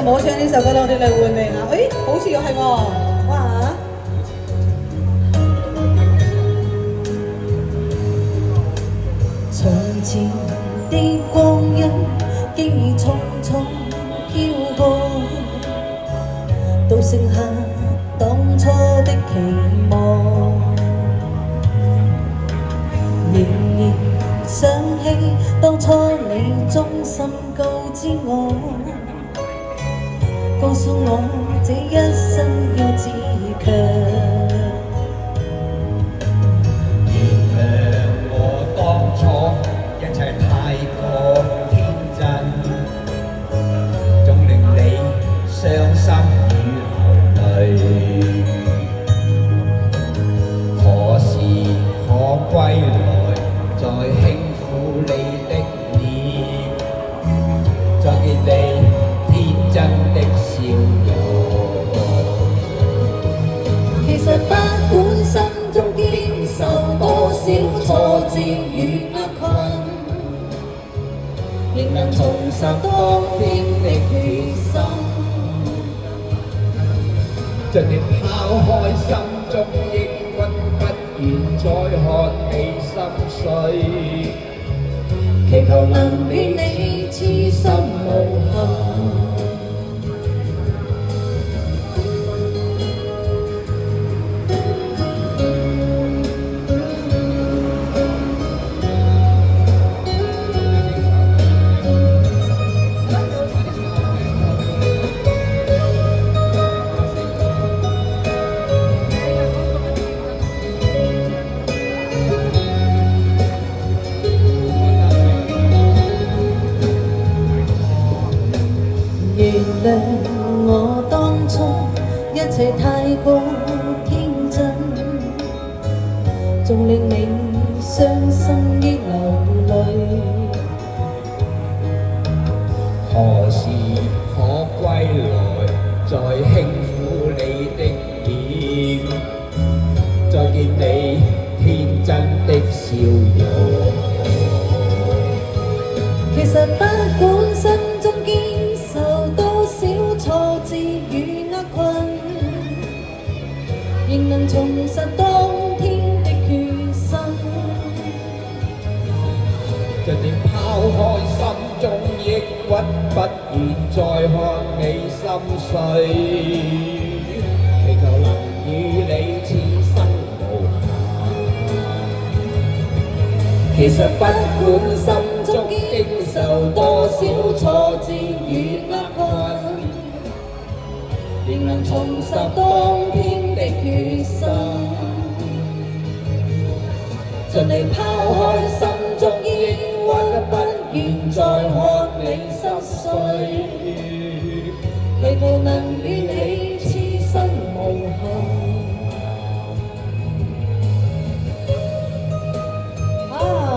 冇唱呢首歌，我哋嚟換味下。誒，好似係喎，哇！從前的光陰經已匆匆飄過，都剩下當初的期望。仍然想起當初你衷心告知我，告訴我這一生要自強。一切太過天真，總令你傷心與流淚。何時可歸來，再輕撫你的臉，再見你天真的笑容。其實不管心中經受多少挫折與厄困，仍能重拾當天的決心。盡力拋開心中抑鬱，不願再看你心碎，祈求能與你痴心無憾。原諒我當初一切太過天真，縱令你傷心亦流淚。何時可歸來，再輕撫你的臉，再見你天真的笑容。其實不管心中經受多少挫折與厄困，仍能重拾當天的決心。盡力拋開心中抑鬱，不願再看你心碎，祈求能與你此生無憾。其實不管心中經受多少挫折與厄困，仍能重拾當天的決心。盡力拋開心中抑鬱，不願再看你心碎，祈求能